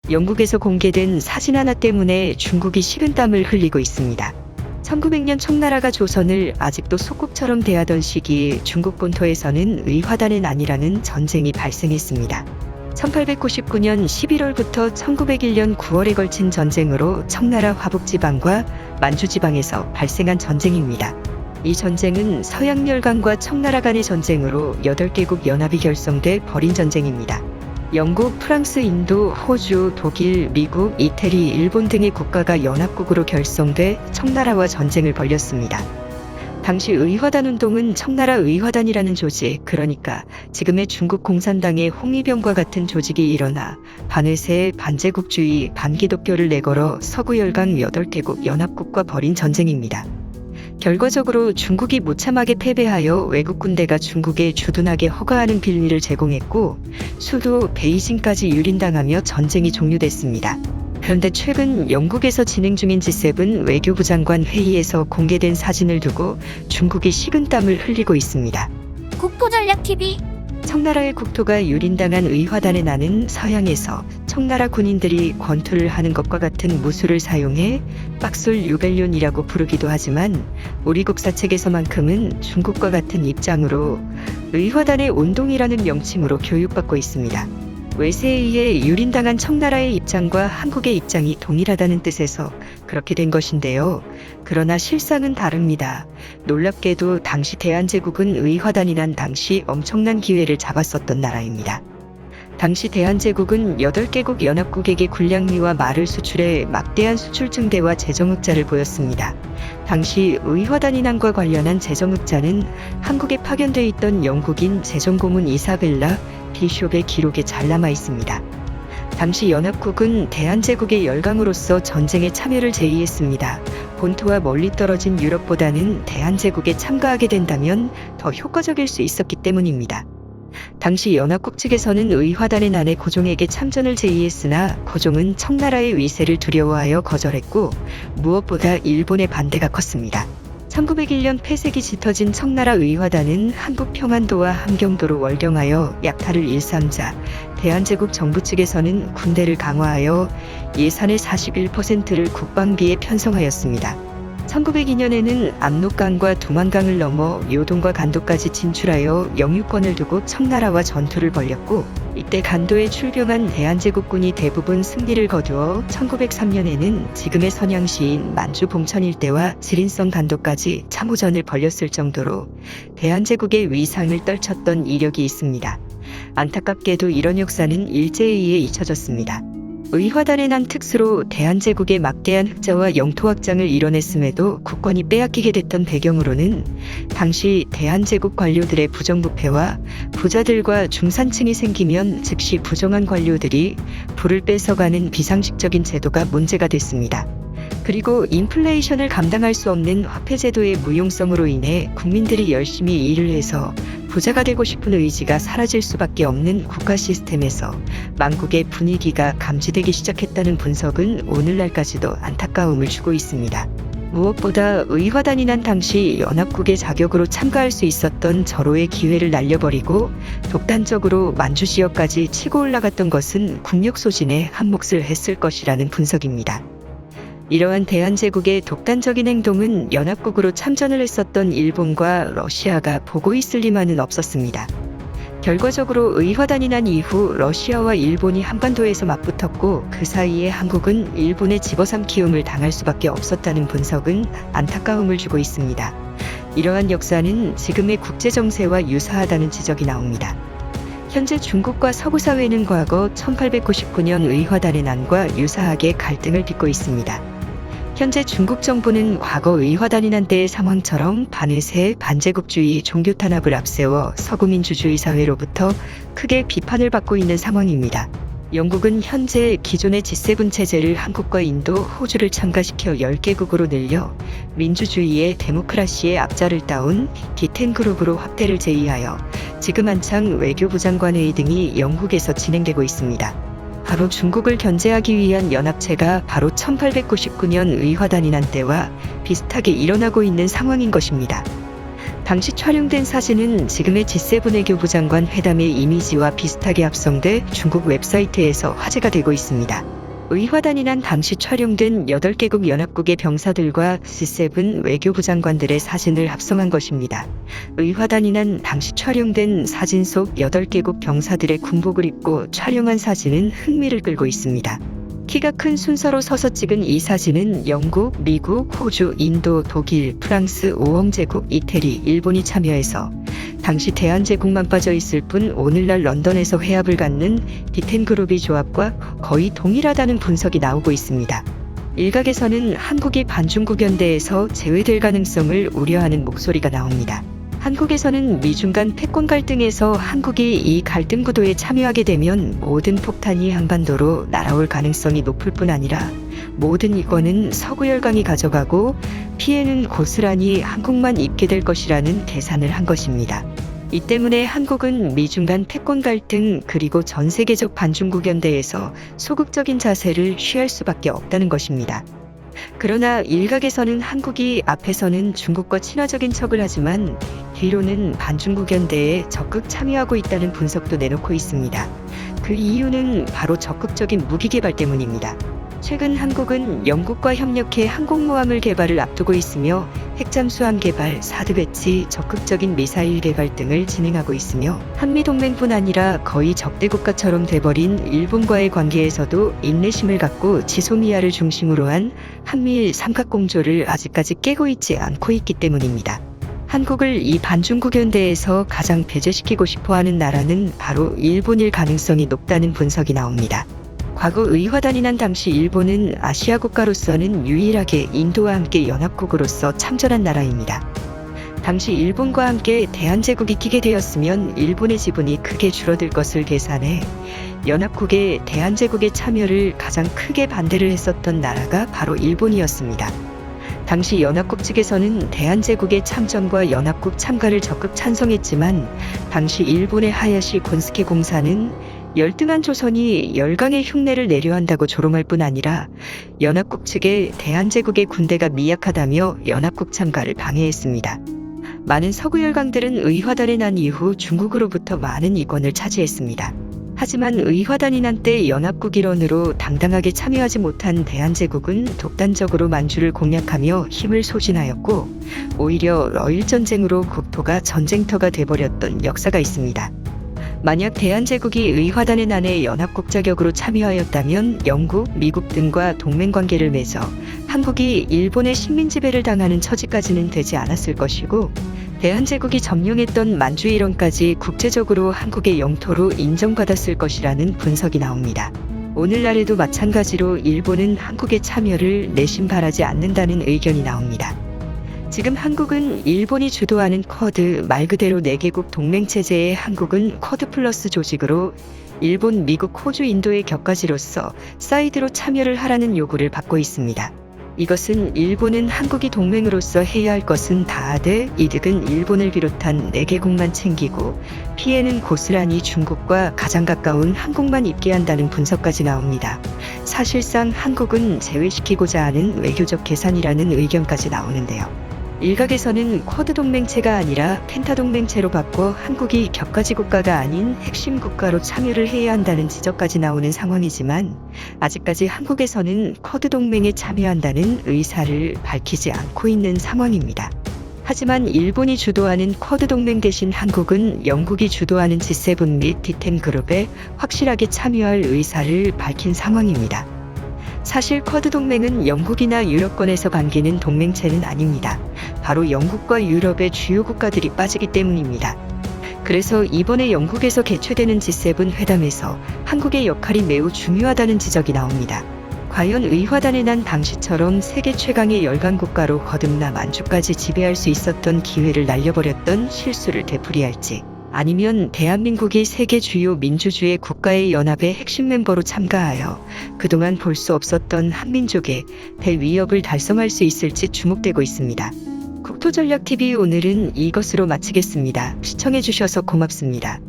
영국에서 공개된 사진 하나 때문에 중국이 식은땀을 흘리고 있습니다. 1900년 청나라가 조선을 아직도 속국처럼 대하던 시기에 중국 본토에서는 의화단의 난이라는 전쟁이 발생했습니다. 1899년 11월부터 1901년 9월에 걸친 전쟁으로 청나라 화북지방과 만주지방에서 발생한 전쟁입니다. 이 전쟁은 서양열강과 청나라 간의 전쟁으로 8개국 연합이 결성돼 벌인 전쟁입니다. 영국, 프랑스, 인도, 호주, 독일, 미국, 이태리, 일본 등의 국가가 연합국으로 결성돼 청나라와 전쟁을 벌였습니다. 당시 의화단 운동은 청나라 의화단이라는 조직, 그러니까 지금의 중국 공산당의 홍위병과 같은 조직이 일어나 반회세, 반제국주의, 반기독교를 내걸어 서구 열강 8개국 연합국과 벌인 전쟁입니다. 결과적으로 중국이 무참하게 패배하여 외국 군대가 중국에 주둔하게 허가하는 빌미를 제공했고 수도 베이징까지 유린당하며 전쟁이 종료됐습니다. 그런데 최근 영국에서 진행 중인 G7 외교부 장관 회의에서 공개된 사진을 두고 중국이 식은땀을 흘리고 있습니다. 국토전략TV 청나라의 국토가 유린당한 의화단의 난은 서양에서 청나라 군인들이 권투를 하는 것과 같은 무술을 사용해 빡술 유벨륜이라고 부르기도 하지만 우리 국사책에서만큼은 중국과 같은 입장으로 의화단의 온동이라는 명칭으로 교육받고 있습니다. 외세에 의해 유린당한 청나라의 입장과 한국의 입장이 동일하다는 뜻에서 그렇게 된 것인데요. 그러나 실상은 다릅니다. 놀랍게도 당시 대한제국은 의화단이 난 당시 엄청난 기회를 잡았었던 나라입니다. 당시 대한제국은 8개국 연합국에게 군량미와 말을 수출해 막대한 수출 증대와 재정흑자를 보였습니다. 당시 의화단이 난과 관련한 재정흑자는 한국에 파견돼 있던 영국인 재정고문 이사벨라 비숍의 기록에 잘 남아 있습니다. 당시 연합국은 대한제국의 열강으로서 전쟁에 참여를 제의했습니다. 본토와 멀리 떨어진 유럽보다는 대한제국에 참가하게 된다면 더 효과적일 수 있었기 때문입니다. 당시 연합국 측에서는 의화단의 난에 고종에게 참전을 제의했으나 고종은 청나라의 위세를 두려워하여 거절했고 무엇보다 일본의 반대가 컸습니다. 1901년 폐색이 짙어진 청나라 의화단은 한국 평안도와 함경도로 월경하여 약탈을 일삼자 대한제국 정부 측에서는 군대를 강화하여 예산의 41%를 국방비에 편성하였습니다. 1902년에는 압록강과 두만강을 넘어 요동과 간도까지 진출하여 영유권을 두고 청나라와 전투를 벌였고 이때 간도에 출병한 대한제국군이 대부분 승리를 거두어 1903년에는 지금의 선양시인 만주 봉천 일대와 지린성 간도까지 참호전을 벌였을 정도로 대한제국의 위상을 떨쳤던 이력이 있습니다. 안타깝게도 이런 역사는 일제에 의해 잊혀졌습니다. 의화단의 난 특수로 대한제국의 막대한 흑자와 영토 확장을 이뤄냈음에도 국권이 빼앗기게 됐던 배경으로는 당시 대한제국 관료들의 부정부패와 부자들과 중산층이 생기면 즉시 부정한 관료들이 부를 뺏어가는 비상식적인 제도가 문제가 됐습니다. 그리고 인플레이션을 감당할 수 없는 화폐제도의 무용성으로 인해 국민들이 열심히 일을 해서 부자가 되고 싶은 의지가 사라질 수밖에 없는 국가 시스템에서 망국의 분위기가 감지되기 시작했다는 분석은 오늘날까지도 안타까움을 주고 있습니다. 무엇보다 의화단이 난 당시 연합국의 자격으로 참가할 수 있었던 절호의 기회를 날려버리고 독단적으로 만주 지역까지 치고 올라갔던 것은 국력 소진에 한몫을 했을 것이라는 분석입니다. 이러한 대한제국의 독단적인 행동은 연합국으로 참전을 했었던 일본과 러시아가 보고 있을 리만은 없었습니다. 결과적으로 의화단이 난 이후 러시아와 일본이 한반도에서 맞붙었고 그 사이에 한국은 일본의 집어삼키움을 당할 수밖에 없었다는 분석은 안타까움을 주고 있습니다. 이러한 역사는 지금의 국제정세와 유사하다는 지적이 나옵니다. 현재 중국과 서구 사회는 과거 1899년 의화단의 난과 유사하게 갈등을 빚고 있습니다. 현재 중국 정부는 과거 의화단이 난 때의 상황처럼 반회세, 반제국주의, 종교 탄압을 앞세워 서구민주주의 사회로부터 크게 비판을 받고 있는 상황입니다. 영국은 현재 기존의 G7 체제를 한국과 인도, 호주를 참가시켜 10개국으로 늘려 민주주의의 데모크라시의 앞자를 따온 D10 그룹으로 확대를 제의하여 지금 한창 외교부 장관회의 등이 영국에서 진행되고 있습니다. 바로 중국을 견제하기 위한 연합체가 바로 1899년 의화단이 난 때와 비슷하게 일어나고 있는 상황인 것입니다. 당시 촬영된 사진은 지금의 G7 외교부 장관 회담의 이미지와 비슷하게 합성돼 중국 웹사이트에서 화제가 되고 있습니다. 의화단이 난 당시 촬영된 8개국 연합국의 병사들과 G7 외교부 장관들의 사진을 합성한 것입니다. 의화단이 난 당시 촬영된 사진 속 8개국 병사들의 군복을 입고 촬영한 사진은 흥미를 끌고 있습니다. 키가 큰 순서로 서서 찍은 이 사진은 영국, 미국, 호주, 인도, 독일, 프랑스, 5형제국, 이태리, 일본이 참여해서 당시 대한제국만 빠져 있을 뿐 오늘날 런던에서 회합을 갖는 디텐그룹이 조합과 거의 동일하다는 분석이 나오고 있습니다. 일각에서는 한국이 반중국 연대에서 제외될 가능성을 우려하는 목소리가 나옵니다. 한국에서는 미중 간 패권 갈등에서 한국이 이 갈등 구도에 참여하게 되면 모든 폭탄이 한반도로 날아올 가능성이 높을 뿐 아니라 모든 이권은 서구 열강이 가져가고 피해는 고스란히 한국만 입게 될 것이라는 계산을 한 것입니다. 이 때문에 한국은 미중 간 패권 갈등 그리고 전 세계적 반중국 연대에서 소극적인 자세를 취할 수밖에 없다는 것입니다. 그러나 일각에서는 한국이 앞에서는 중국과 친화적인 척을 하지만 뒤로는 반중국 연대에 적극 참여하고 있다는 분석도 내놓고 있습니다. 그 이유는 바로 적극적인 무기 개발 때문입니다. 최근 한국은 영국과 협력해 항공모함을 개발을 앞두고 있으며 핵잠수함 개발, 사드 배치, 적극적인 미사일 개발 등을 진행하고 있으며 한미동맹뿐 아니라 거의 적대 국가처럼 돼버린 일본과의 관계에서도 인내심을 갖고 지소미아를 중심으로 한 한미일 삼각공조를 아직까지 깨고 있지 않고 있기 때문입니다. 한국을 이 반중국 연대에서 가장 배제시키고 싶어하는 나라는 바로 일본일 가능성이 높다는 분석이 나옵니다. 과거 의화단이 난 당시 일본은 아시아 국가로서는 유일하게 인도와 함께 연합국으로서 참전한 나라입니다. 당시 일본과 함께 대한제국이 끼게 되었으면 일본의 지분이 크게 줄어들 것을 계산해 연합국의 대한제국의 참여를 가장 크게 반대를 했었던 나라가 바로 일본이었습니다. 당시 연합국 측에서는 대한제국의 참전과 연합국 참가를 적극 찬성했지만 당시 일본의 하야시 곤스케 공사는 열등한 조선이 열강의 흉내를 내려 한다고 조롱할 뿐 아니라 연합국 측에 대한제국의 군대가 미약하다며 연합국 참가를 방해했습니다. 많은 서구 열강들은 의화단이 난 이후 중국으로부터 많은 이권을 차지했습니다. 하지만 의화단이 난 때 연합국 일원으로 당당하게 참여하지 못한 대한제국은 독단적으로 만주를 공략하며 힘을 소진하였고 오히려 러일전쟁으로 국토가 전쟁터가 돼버렸던 역사가 있습니다. 만약 대한제국이 의화단의 난에 연합국 자격으로 참여하였다면 영국, 미국 등과 동맹관계를 맺어 한국이 일본의 식민지배를 당하는 처지까지는 되지 않았을 것이고 대한제국이 점령했던 만주 일원까지 국제적으로 한국의 영토로 인정받았을 것이라는 분석이 나옵니다. 오늘날에도 마찬가지로 일본은 한국의 참여를 내심 바라지 않는다는 의견이 나옵니다. 지금 한국은 일본이 주도하는 쿼드 말 그대로 4개국 동맹체제의 한국은 쿼드 플러스 조직으로 일본, 미국, 호주, 인도의 격가지로서 사이드로 참여를 하라는 요구를 받고 있습니다. 이것은 일본은 한국이 동맹으로서 해야 할 것은 다 하되 이득은 일본을 비롯한 4개국만 챙기고 피해는 고스란히 중국과 가장 가까운 한국만 입게 한다는 분석까지 나옵니다. 사실상 한국은 제외시키고자 하는 외교적 계산이라는 의견까지 나오는데요. 일각에서는 쿼드 동맹체가 아니라 펜타 동맹체로 바꿔 한국이 격가지 국가가 아닌 핵심 국가로 참여를 해야 한다는 지적까지 나오는 상황이지만 아직까지 한국에서는 쿼드 동맹에 참여한다는 의사를 밝히지 않고 있는 상황입니다. 하지만 일본이 주도하는 쿼드 동맹 대신 한국은 영국이 주도하는 G7 및 D10 그룹에 확실하게 참여할 의사를 밝힌 상황입니다. 사실 쿼드 동맹은 영국이나 유럽권에서 반기는 동맹체는 아닙니다. 바로 영국과 유럽의 주요 국가들이 빠지기 때문입니다. 그래서 이번에 영국에서 개최되는 G7 회담에서 한국의 역할이 매우 중요하다는 지적이 나옵니다. 과연 의화단에 난 당시처럼 세계 최강의 열강 국가로 거듭나 만주까지 지배할 수 있었던 기회를 날려버렸던 실수를 되풀이할지 아니면 대한민국이 세계 주요 민주주의 국가의 연합의 핵심 멤버로 참가하여 그동안 볼 수 없었던 한민족의 대위협을 달성할 수 있을지 주목되고 있습니다. 국토전략TV 오늘은 이것으로 마치겠습니다. 시청해주셔서 고맙습니다.